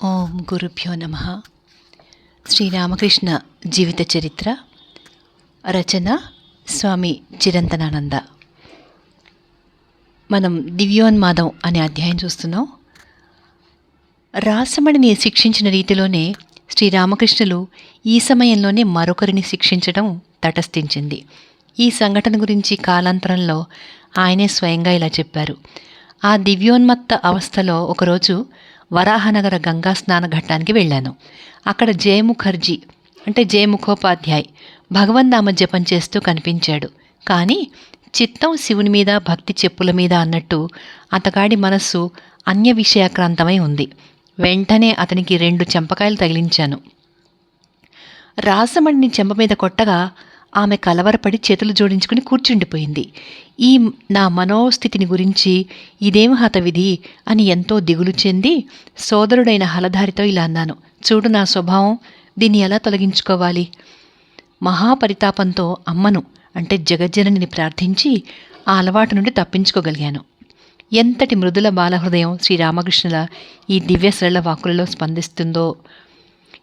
ఓం గురుభ్యో నమః. శ్రీరామకృష్ణ జీవిత చరిత్ర, రచన స్వామి చిరంతనానంద. మనం దివ్యోన్మాదం అనే అధ్యాయం చూస్తున్నాం. రాసమణిని శిక్షించిన రీతిలోనే శ్రీరామకృష్ణులు ఈ సమయంలోనే మరొకరిని శిక్షించడం తటస్థించింది. ఈ సంఘటన గురించి కాలాంతరంలో ఆయనే స్వయంగా ఇలా చెప్పారు. ఆ దివ్యోన్మత్త అవస్థలో ఒకరోజు వరాహనగర గంగా స్నాన ఘట్టానికి వెళ్ళాను. అక్కడ జయముఖోపాధ్యాయ్ భగవన్నామ జపం చేస్తూ కనిపించాడు. కానీ చిత్తం శివుని మీద, భక్తి చెప్పుల మీద అన్నట్టు అతగాడి మనస్సు అన్య విషయాక్రాంతమై ఉంది. వెంటనే అతనికి 2 చెంపకాయలు తగిలించాను. రాసమణిని చెంప మీద కొట్టగా ఆమె కలవరపడి చేతులు జోడించుకుని కూర్చుండిపోయింది. ఈ నా మనోస్థితిని గురించి ఇదేం హతవిధి అని ఎంతో దిగులు చెంది సోదరుడైన హలధారితో ఇలా అన్నాను. చూడు నా స్వభావం, దీన్ని ఎలా తొలగించుకోవాలి? మహాపరితాపంతో అమ్మను అంటే జగజ్జననిని ప్రార్థించి ఆ అలవాటు నుండి తప్పించుకోగలిగాను. ఎంతటి మృదుల బాలహృదయం శ్రీరామకృష్ణుల ఈ దివ్య సరళ వాక్కులలో స్పందిస్తుందో!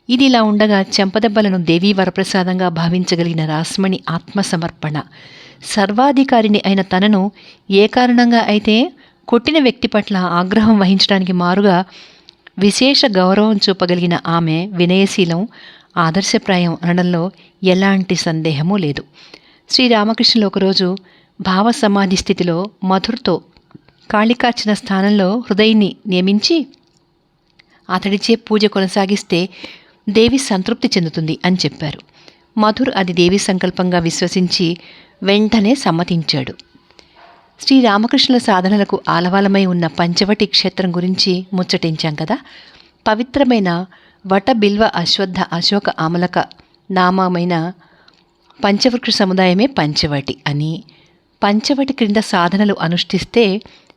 ఇది ఇలా ఉండగా చెంపదెబ్బలను దేవీ వరప్రసాదంగా భావించగలిగిన రాస్మణి ఆత్మసమర్పణ, సర్వాధికారిని అయిన తనను ఏ కారణంగా అయితే కొట్టిన వ్యక్తి పట్ల ఆగ్రహం వహించడానికి మారుగా విశేష గౌరవం చూపగలిగిన ఆమె వినయశీలం, ఆదర్శప్రాయం అనడంలో ఎలాంటి సందేహమూ లేదు. శ్రీరామకృష్ణులు ఒకరోజు భావసమాధి స్థితిలో మధుర్తో కాళికార్చన స్థానంలో హృదయిని నియమించి అతడిచే పూజ కొనసాగిస్తే దేవి సంతృప్తి చెందుతుంది అని చెప్పారు. మధుర్ అది దేవి సంకల్పంగా విశ్వసించి వెంటనే సమ్మతించాడు. శ్రీరామకృష్ణుల సాధనలకు ఆలవాలమై ఉన్న పంచవటి క్షేత్రం గురించి ముచ్చటించాం కదా. పవిత్రమైన వట బిల్వ అశ్వత్థ అశోక ఆమలక నామమైన పంచవృక్ష సముదాయమే పంచవటి అని, పంచవటి క్రింద సాధనలు అనుష్ఠిస్తే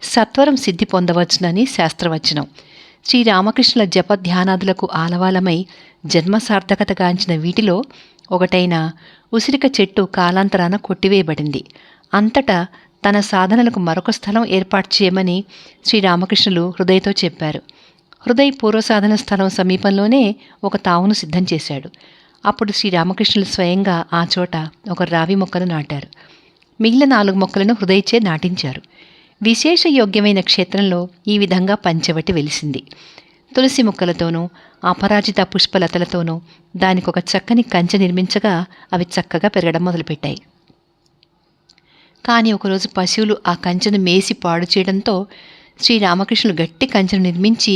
సత్వరం సిద్ధి పొందవచ్చునని శాస్త్రవచనం. శ్రీరామకృష్ణుల జప ధ్యానాదులకు ఆలవాలమై జన్మసార్థకతగాంచిన వీటిలో ఒకటైన ఉసిరిక చెట్టు కాలాంతరాన కొట్టివేయబడింది. అంతటా తన సాధనలకు మరొక స్థలం ఏర్పాటు చేయమని శ్రీరామకృష్ణులు హృదయతో చెప్పారు. హృదయ్ పూర్వసాధన స్థలం సమీపంలోనే ఒక తావును సిద్ధం చేశాడు. అప్పుడు శ్రీరామకృష్ణులు స్వయంగా ఆ చోట ఒక రావి మొక్కను నాటారు. మిగిలిన 4 మొక్కలను హృదయచే నాటించారు. విశేష యోగ్యమైన క్షేత్రంలో ఈ విధంగా పంచవటి వెలిసింది. తులసి మొక్కలతోనూ అపరాజిత పుష్పలతలతోనూ దానికొక చక్కని కంచె నిర్మించగా అవి చక్కగా పెరగడం మొదలుపెట్టాయి. కానీ ఒకరోజు పశువులు ఆ కంచెను మేసి పాడు చేయడంతో శ్రీరామకృష్ణులు గట్టి కంచెను నిర్మించి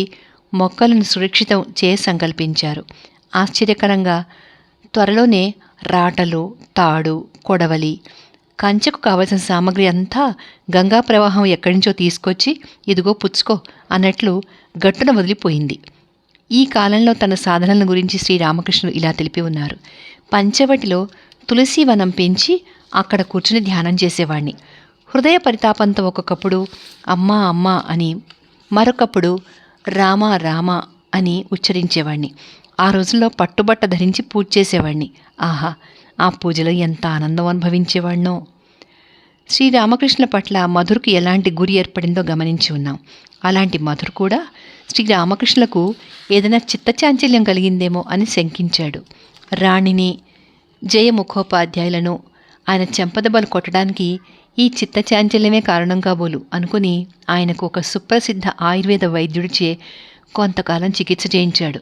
మొక్కలను సురక్షితం సంకల్పించారు. ఆశ్చర్యకరంగా త్వరలోనే రాటలు, తాడు, కొడవలి, కంచెకు కావలసిన సామగ్రి అంతా గంగా ప్రవాహం ఎక్కడి నుంచో తీసుకొచ్చి ఇదిగో పుచ్చుకో అన్నట్లు గట్టున వదిలిపోయింది. ఈ కాలంలో తన సాధనల గురించి శ్రీరామకృష్ణులు ఇలా తెలిపి ఉన్నారు. పంచవటిలో తులసి వనం పెంచి అక్కడ కూర్చుని ధ్యానం చేసేవాణ్ణి. హృదయ పరితాపంతో ఒక్కొక్కప్పుడు అమ్మా అమ్మా అని, మరొకప్పుడు రామ రామ అని ఉచ్చరించేవాణ్ణి. ఆ రోజుల్లో పట్టుబట్ట ధరించి పూజ చేసేవాణ్ణి. ఆహా, ఆ పూజలో ఎంత ఆనందం అనుభవించేవాణ్ణో! శ్రీరామకృష్ణుల పట్ల మధుర్కు ఎలాంటి గురి ఏర్పడిందో గమనించి ఉన్నాం. అలాంటి మధుర్ కూడా శ్రీరామకృష్ణులకు ఏదైనా చిత్తచాంచల్యం కలిగిందేమో అని శంకించాడు. రాణిని, జయముఖోపాధ్యాయులను ఆయన చెంపదెబ్బలు కొట్టడానికి ఈ చిత్తచాంచల్యమే కారణం కాబోలు అనుకుని ఆయనకు ఒక సుప్రసిద్ధ ఆయుర్వేద వైద్యుడిచే కొంతకాలం చికిత్స చేయించాడు.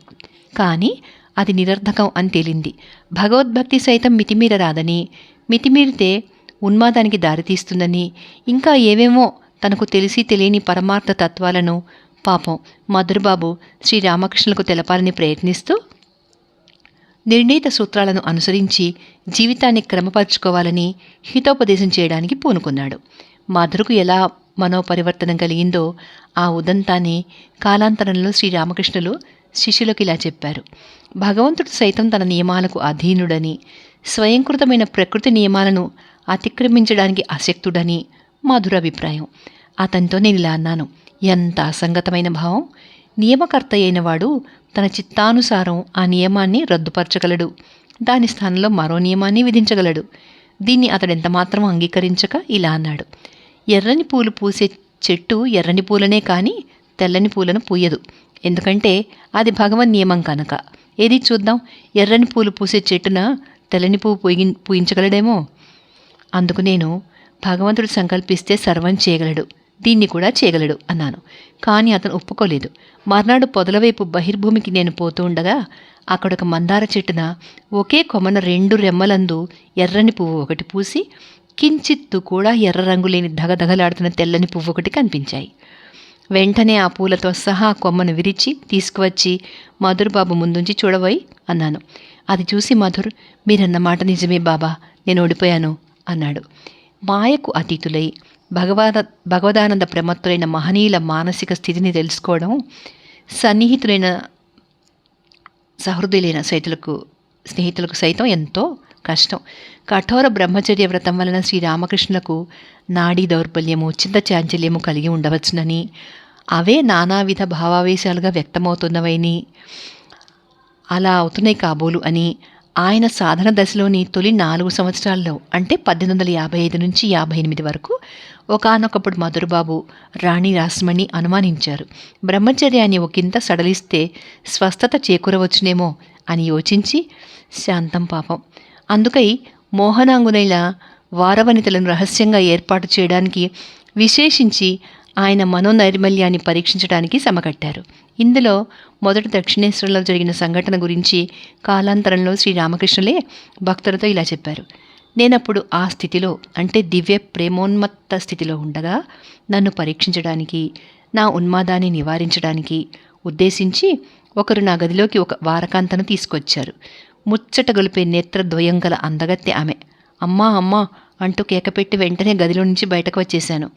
కానీ అది నిరర్ధకం అని తేలింది. భగవద్భక్తి సైతం మితిమీరరాదని, మితిమీరితే ఉన్మాదానికి దారితీస్తుందని, ఇంకా ఏవేమో తనకు తెలిసి తెలియని పరమార్థ తత్వాలను పాపం మధురబాబు శ్రీరామకృష్ణులకు తెలపాలని ప్రయత్నిస్తూ నిర్ణీత సూత్రాలను అనుసరించి జీవితాన్ని క్రమపరుచుకోవాలని హితోపదేశం చేయడానికి పూనుకున్నాడు. మధురకు ఎలా మనోపరివర్తనం కలిగిందో ఆ ఉదంతాన్ని కాలాంతరంలో శ్రీరామకృష్ణులు శిష్యులకు ఇలా చెప్పారు. భగవంతుడు సైతం తన నియమాలకు అధీనుడని, స్వయంకృతమైన ప్రకృతి నియమాలను అతిక్రమించడానికి అశక్తుడని మధుర అభిప్రాయం. అతనితో నేను ఇలా అన్నాను. ఎంత అసంగతమైన భావం! నియమకర్త అయినవాడు తన చిత్తానుసారం ఆ నియమాన్ని రద్దుపరచగలడు. దాని స్థానంలో మరో నియమాన్ని విధించగలడు. దీన్ని అతడెంతమాత్రం అంగీకరించక ఇలా అన్నాడు. ఎర్రని పూలు పూసే చెట్టు ఎర్రని పూలనే కానీ తెల్లని పూలను పూయదు. ఎందుకంటే అది భగవన్ నియమం కనుక. ఏది చూద్దాం, ఎర్రని పూలు పూసే చెట్టున తెల్లని పువ్వు పూయించగలడేమో. అందుకు నేను, భగవంతుడు సంకల్పిస్తే సర్వం చేయగలడు, దీన్ని కూడా చేయగలడు అన్నాను. కానీ అతను ఒప్పుకోలేదు. మర్నాడు పొదలవైపు బహిర్భూమికి నేను పోతూ ఉండగా అక్కడొక మందార చెట్టున ఒకే కొమ్మన 2 రెమ్మలందు ఎర్రని పువ్వు ఒకటి పూసి, కించిత్తు కూడా ఎర్ర రంగు లేని దగదగలాడుతున్న తెల్లని పువ్వు ఒకటి కనిపించాయి. వెంటనే ఆ పూలతో సహా కొమ్మను విరిచి తీసుకువచ్చి మధుర్ బాబు ముందుంచి చూడబోయి అన్నాను. అది చూసి మధుర్, మీరన్న మాట నిజమే బాబా, నేను ఓడిపోయాను అన్నాడు. మాయకు అతీతులై భగవదానంద ప్రమత్తులైన మహనీయుల మానసిక స్థితిని తెలుసుకోవడం సన్నిహితులైన సహృదయులైన స్నేహితులకు సైతం ఎంతో కష్టం. కఠోర బ్రహ్మచర్య వ్రతం వలన శ్రీరామకృష్ణులకు నాడీ దౌర్బల్యము, చింత చాంచల్యము కలిగి ఉండవచ్చునని, అవే నానావిధ భావావేశాలుగా వ్యక్తమవుతున్నవని, అలా అవుతున్నాయి కాబోలు అని ఆయన సాధన దశలోని తొలి 4 సంవత్సరాల్లో, అంటే 1855 నుంచి 58 వరకు ఒకానొకప్పుడు మధురబాబు, రాణి రాస్మణి అనుమానించారు. బ్రహ్మచర్యాన్ని ఒకంత సడలిస్తే స్వస్థత చేకూరవచ్చునేమో అని యోచించి, శాంతం పాపం, అందుకై మోహనాంగునైన వారవనితలను రహస్యంగా ఏర్పాటు చేయడానికి, విశేషించి ఆయన మనోనైర్మల్యాన్ని పరీక్షించడానికి సమకట్టారు. ఇందులో మొదట దక్షిణేశ్వరంలో జరిగిన సంఘటన గురించి కాలాంతరంలో శ్రీరామకృష్ణులే భక్తులతో ఇలా చెప్పారు. నేనప్పుడు ఆ స్థితిలో, అంటే దివ్య ప్రేమోన్మత్త స్థితిలో ఉండగా నన్ను పరీక్షించడానికి, నా ఉన్మాదాన్ని నివారించడానికి ఉద్దేశించి ఒకరు నా గదిలోకి ఒక వారకాంతను తీసుకొచ్చారు. ముచ్చట గొలిపే నేత్రద్వయం గల అందగత్తె ఆమె. అమ్మా అమ్మా అంటూ కేకపెట్టి వెంటనే గదిలో నుంచి బయటకు వచ్చేశాను.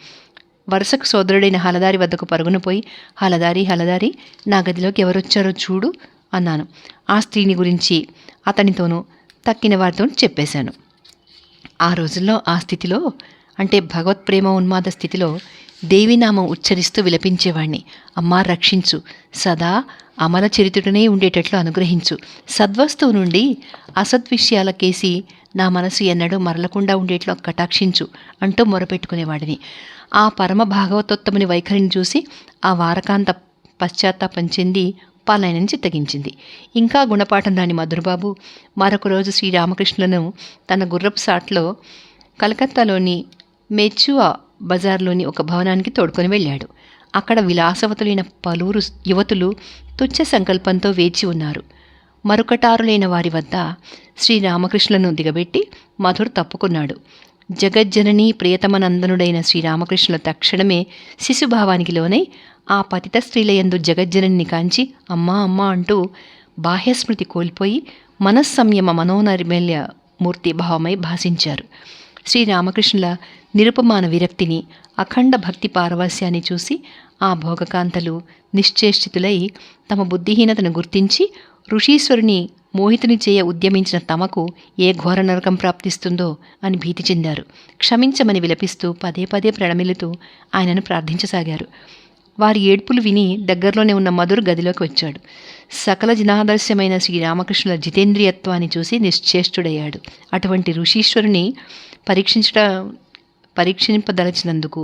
వరుసకు సోదరుడైన హలదారి వద్దకు పరుగున పోయి, హలదారి హలదారి, నా గదిలోకి ఎవరొచ్చారో చూడు అన్నాను. ఆ స్త్రీని గురించి అతనితోనూ తక్కిన వారితో చెప్పేశాను. ఆ రోజుల్లో ఆ స్థితిలో, అంటే భగవత్ప్రేమ ఉన్మాద స్థితిలో దేవీనామం ఉచ్చరిస్తూ విలపించేవాణ్ణి. అమ్మా రక్షించు, సదా అమల చరిత్రుడనే ఉండేటట్లు అనుగ్రహించు, సద్వస్తువు నుండి అసద్విషయాలకేసి నా మనసు ఎన్నడూ మరలకుండా ఉండేట్లు కటాక్షించు అంటూ మొరపెట్టుకునేవాడిని. ఆ పరమ భాగవతోత్తముని వైఖరిని చూసి ఆ వారకాంత పశ్చాత్తాపం చెంది పాలనని చిత్తగించింది. ఇంకా గుణపాఠం రాని మధురబాబు మరొక రోజు శ్రీరామకృష్ణులను తన గుర్రపు సాట్లో కలకత్తాలోని మెచువా బజార్లోని ఒక భవనానికి తోడుకొని వెళ్ళాడు. అక్కడ విలాసవతులైన పలువురు యువతులు తుచ్చ సంకల్పంతో వేచి ఉన్నారు. మరుకటారులైన వారి వద్ద శ్రీరామకృష్ణులను దిగబెట్టి మధుర్ తప్పుకున్నాడు. జగజ్జననీ ప్రియతమనందనుడైన శ్రీరామకృష్ణుల తక్షణమే శిశుభావానికి లోనై ఆ పతిత స్త్రీలయందు జగజ్జనని కాంచి అమ్మా అమ్మా అంటూ బాహ్యస్మృతి కోల్పోయి మనస్సంయమ మనోనైర్మల్య మూర్తి భావమై భాసించారు. శ్రీరామకృష్ణుల నిరుపమాన విరక్తిని, అఖండ భక్తి పారవస్యాన్ని చూసి ఆ భోగకాంతలు నిశ్చేష్టితులై తమ బుద్ధిహీనతను గుర్తించి ఋషీశ్వరుని మోహితుని చేయ ఉద్యమించిన తమకు ఏ ఘోర నరకం ప్రాప్తిస్తుందో అని భీతి చెందారు. క్షమించమని విలపిస్తూ పదే పదే ప్రణమిలుతూ ఆయనను ప్రార్థించసాగారు. వారి ఏడ్పులు విని దగ్గరలోనే ఉన్న మధుర్ గదిలోకి వచ్చాడు. సకల జనాదర్శమైన శ్రీరామకృష్ణుల జితేంద్రియత్వాన్ని చూసి నిశ్చేష్టుడయ్యాడు. అటువంటి ఋషీశ్వరుని పరీక్షింపదలచినందుకు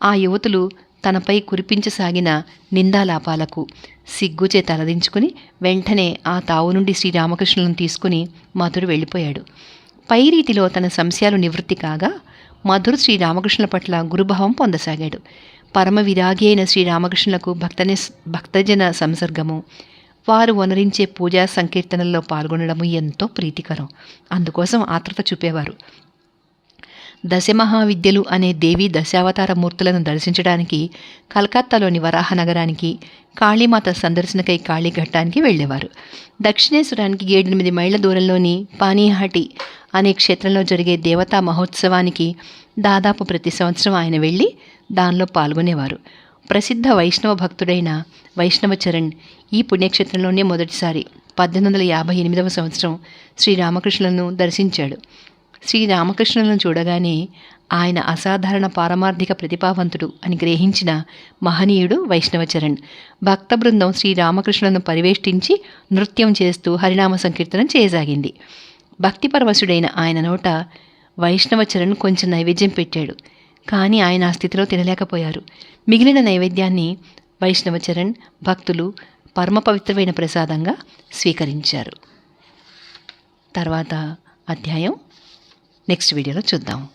ఆ యువతులు తనపై కురిపించసాగిన నిందాలాపాలకు సిగ్గుచే తలదించుకుని వెంటనే ఆ తావు నుండి శ్రీరామకృష్ణులను తీసుకుని మధురు వెళ్ళిపోయాడు. పై రీతిలో తన సంశయాలు నివృత్తి కాగా మధురు శ్రీరామకృష్ణుల పట్ల గురుభావం పొందసాగాడు. పరమ విరాగి అయిన శ్రీరామకృష్ణులకు భక్తజన సంసర్గము, వారు వనరించే పూజా సంకీర్తనల్లో పాల్గొనడము ఎంతో ప్రీతికరం. అందుకోసం ఆత్రత చూపేవారు. దశమహావిద్యలు అనే దేవి దశావతార మూర్తులను దర్శించడానికి కలకత్తాలోని వరాహ నగరానికి, కాళీమాత సందర్శనకై కాళీఘట్టానికి వెళ్ళేవారు. దక్షిణేశ్వరానికి 7-8 మైళ్ళ దూరంలోని పానీహాటి అనే క్షేత్రంలో జరిగే దేవతా మహోత్సవానికి దాదాపు ప్రతి సంవత్సరం ఆయన వెళ్ళి దానిలో పాల్గొనేవారు. ప్రసిద్ధ వైష్ణవ భక్తుడైన వైష్ణవచరణ్ ఈ పుణ్యక్షేత్రంలోనే మొదటిసారి 1858వ సంవత్సరం శ్రీరామకృష్ణులను దర్శించాడు. శ్రీరామకృష్ణులను చూడగానే ఆయన అసాధారణ పారమార్థిక ప్రతిభావంతుడు అని గ్రహించిన మహనీయుడు వైష్ణవచరణ్. భక్త బృందం శ్రీరామకృష్ణులను పరివేష్టించి నృత్యం చేస్తూ హరినామ సంకీర్తనం చేయసాగింది. భక్తిపరవశుడైన ఆయన నోట వైష్ణవచరణ్ కొంచెం నైవేద్యం పెట్టాడు. కానీ ఆయన ఆ స్థితిలో తినలేకపోయారు. మిగిలిన నైవేద్యాన్ని వైష్ణవచరణ్, భక్తులు పరమ పవిత్రమైన ప్రసాదంగా స్వీకరించారు. తర్వాత అధ్యాయం నెక్స్ట్ వీడియోలో చూద్దాం.